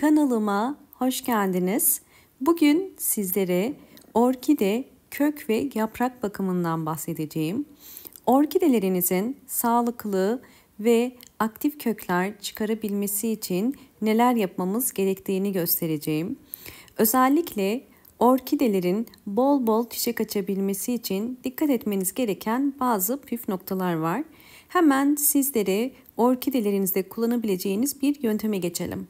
Kanalıma hoş geldiniz. Bugün sizlere orkide kök ve yaprak bakımından bahsedeceğim. Orkidelerinizin sağlıklı ve aktif kökler çıkarabilmesi için neler yapmamız gerektiğini göstereceğim. Özellikle orkidelerin bol bol çiçek açabilmesi için dikkat etmeniz gereken bazı püf noktalar var. Hemen sizlere orkidelerinizde kullanabileceğiniz bir yönteme geçelim.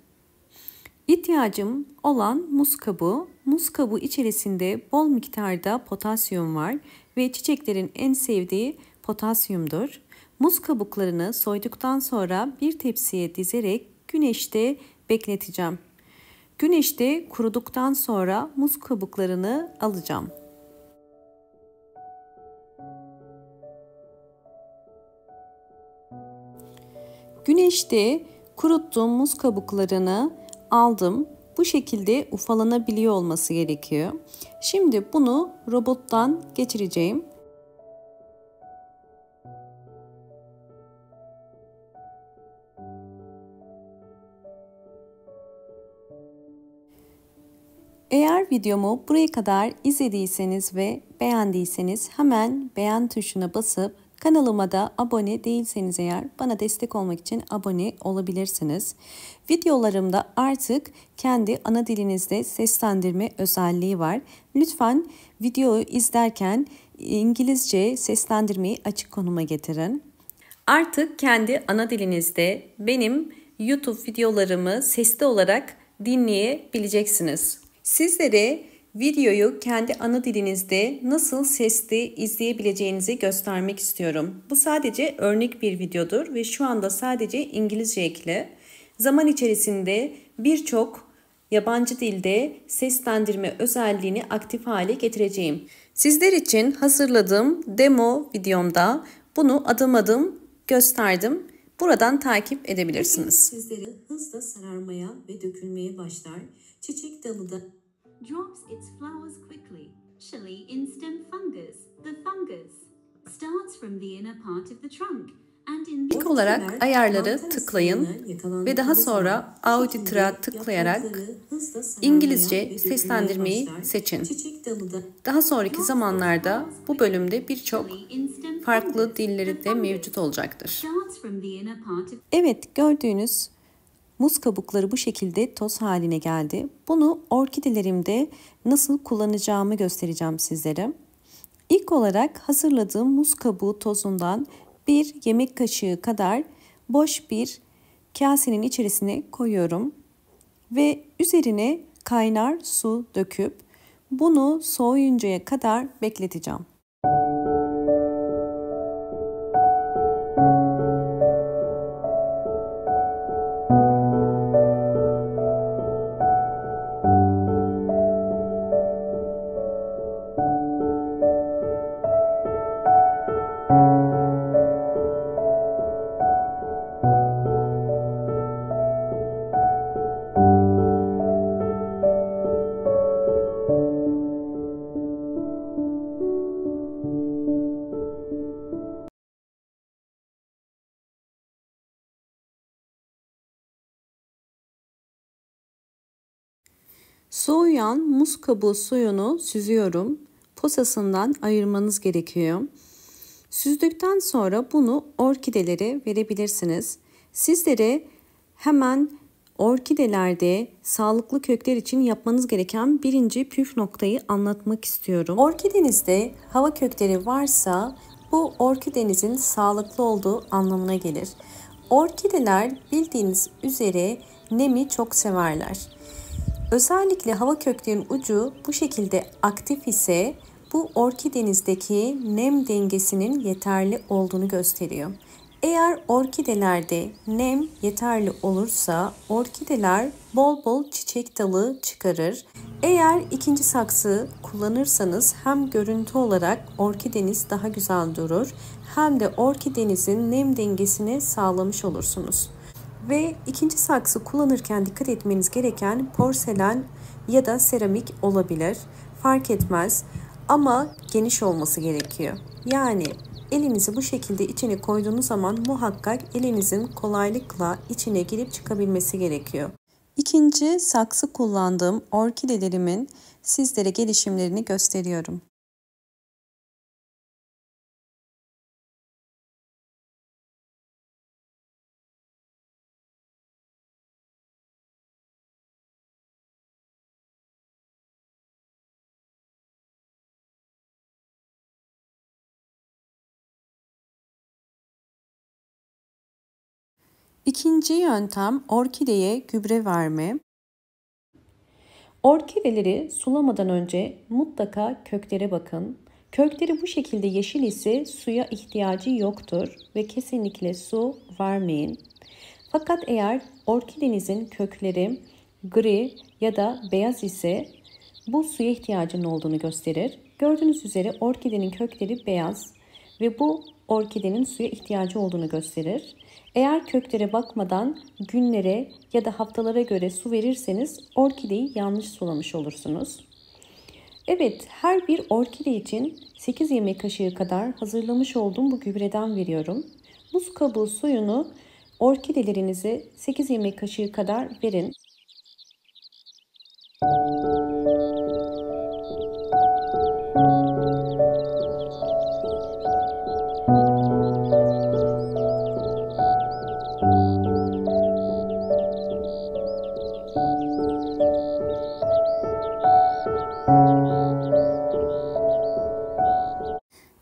İhtiyacım olan muz kabuğu. Muz kabuğu içerisinde bol miktarda potasyum var ve çiçeklerin en sevdiği potasyumdur. Muz kabuklarını soyduktan sonra bir tepsiye dizerek güneşte bekleteceğim. Güneşte kuruduktan sonra muz kabuklarını alacağım. Güneşte kuruttuğum muz kabuklarını aldım. Bu şekilde ufalanabiliyor olması gerekiyor. Şimdi bunu robottan geçireceğim. Eğer videomu buraya kadar izlediyseniz ve beğendiyseniz hemen beğen tuşuna basıp kanalıma da abone değilseniz eğer bana destek olmak için abone olabilirsiniz. Videolarımda artık kendi ana dilinizde seslendirme özelliği var. Lütfen videoyu izlerken İngilizce seslendirmeyi açık konuma getirin. Artık kendi ana dilinizde benim YouTube videolarımı sesli olarak dinleyebileceksiniz. Sizlere videoyu kendi ana dilinizde nasıl sesli izleyebileceğinizi göstermek istiyorum. Bu sadece örnek bir videodur ve şu anda sadece İngilizce ekli. Zaman içerisinde birçok yabancı dilde seslendirme özelliğini aktif hale getireceğim. Sizler için hazırladığım demo videomda bunu adım adım gösterdim. Buradan takip edebilirsiniz. Sizleri hızla sararmaya ve dökülmeye başlar. Çiçek dalı da drops its flowers quickly, usually in stem fungus. The fungus starts from the inner part of the trunk and in İlk olarak ayarları tıklayın ve daha sonra Auditor'a tıklayarak İngilizce seslendirmeyi seçin. Daha sonraki zamanlarda bu bölümde birçok farklı dilleri de mevcut olacaktır. Evet, gördüğünüz muz kabukları bu şekilde toz haline geldi. Bunu orkidelerimde nasıl kullanacağımı göstereceğim sizlere. İlk olarak hazırladığım muz kabuğu tozundan bir yemek kaşığı kadar boş bir kasenin içerisine koyuyorum. Ve üzerine kaynar su döküp bunu soğuyuncaya kadar bekleteceğim. Soğuyan muz kabuğu suyunu süzüyorum. Posasından ayırmanız gerekiyor. Süzdükten sonra bunu orkidelere verebilirsiniz. Sizlere hemen orkidelerde sağlıklı kökler için yapmanız gereken birinci püf noktayı anlatmak istiyorum. Orkidenizde hava kökleri varsa bu orkidenizin sağlıklı olduğu anlamına gelir. Orkideler bildiğiniz üzere nemi çok severler. Özellikle hava köklerinin ucu bu şekilde aktif ise bu orkidenizdeki nem dengesinin yeterli olduğunu gösteriyor. Eğer orkidelerde nem yeterli olursa orkideler bol bol çiçek dalı çıkarır. Eğer ikinci saksı kullanırsanız hem görüntü olarak orkideniz daha güzel durur hem de orkidenizin nem dengesini sağlamış olursunuz. Ve ikinci saksı kullanırken dikkat etmeniz gereken porselen ya da seramik olabilir. Fark etmez ama geniş olması gerekiyor. Yani elinizi bu şekilde içine koyduğunuz zaman muhakkak elinizin kolaylıkla içine girip çıkabilmesi gerekiyor. İkinci saksı kullandığım orkidelerimin sizlere gelişimlerini gösteriyorum. İkinci yöntem orkideye gübre verme. Orkideleri sulamadan önce mutlaka köklere bakın. Kökleri bu şekilde yeşil ise suya ihtiyacı yoktur ve kesinlikle su vermeyin. Fakat eğer orkidenizin kökleri gri ya da beyaz ise bu suya ihtiyacının olduğunu gösterir. Gördüğünüz üzere orkidenin kökleri beyaz ve bu orkidenin suya ihtiyacı olduğunu gösterir. Eğer köklere bakmadan günlere ya da haftalara göre su verirseniz orkideyi yanlış sulamış olursunuz. Evet, her bir orkide için 8 yemek kaşığı kadar hazırlamış olduğum bu gübreden veriyorum. Muz kabuğu suyunu orkidelerinize 8 yemek kaşığı kadar verin.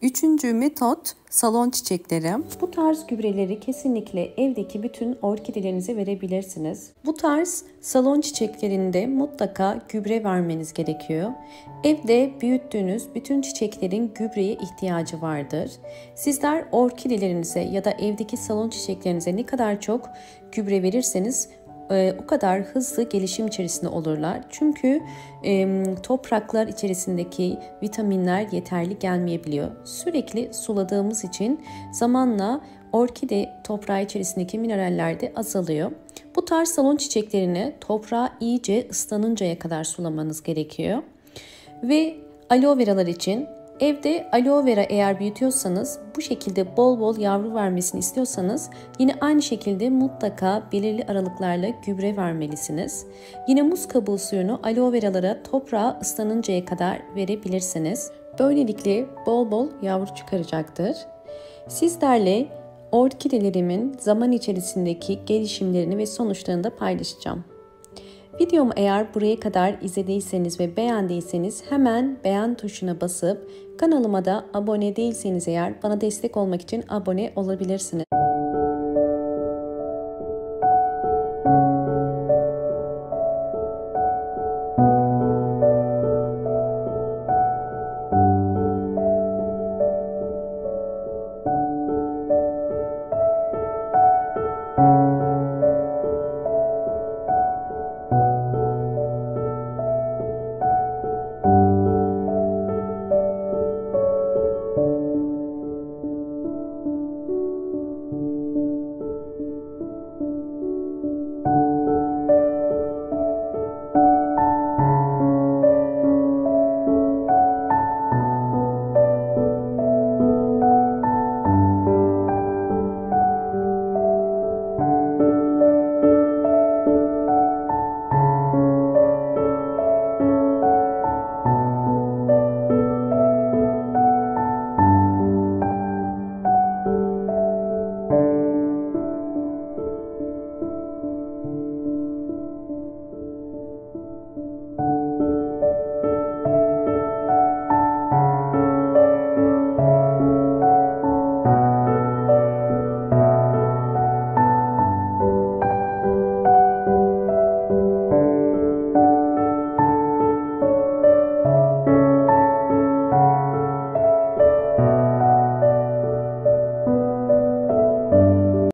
Üçüncü metot salon çiçekleri. Bu tarz gübreleri kesinlikle evdeki bütün orkidelerinize verebilirsiniz. Bu tarz salon çiçeklerinde mutlaka gübre vermeniz gerekiyor. Evde büyüttüğünüz bütün çiçeklerin gübreye ihtiyacı vardır. Sizler orkidelerinize ya da evdeki salon çiçeklerinize ne kadar çok gübre verirseniz o kadar hızlı gelişim içerisinde olurlar. Çünkü topraklar içerisindeki vitaminler yeterli gelmeyebiliyor. Sürekli suladığımız için zamanla orkide toprağı içerisindeki mineraller de azalıyor. Bu tarz salon çiçeklerini toprağa iyice ıslanıncaya kadar sulamanız gerekiyor. Ve aloe veralar için evde aloe vera eğer büyütüyorsanız, bu şekilde bol bol yavru vermesini istiyorsanız yine aynı şekilde mutlaka belirli aralıklarla gübre vermelisiniz. Yine muz kabuğu suyunu aloe veralara toprağa ıslanıncaya kadar verebilirsiniz. Böylelikle bol bol yavru çıkaracaktır. Sizlerle orkidelerimin zaman içerisindeki gelişimlerini ve sonuçlarını da paylaşacağım. Videomu eğer buraya kadar izlediyseniz ve beğendiyseniz hemen beğen tuşuna basıp kanalıma da abone değilseniz eğer bana destek olmak için abone olabilirsiniz.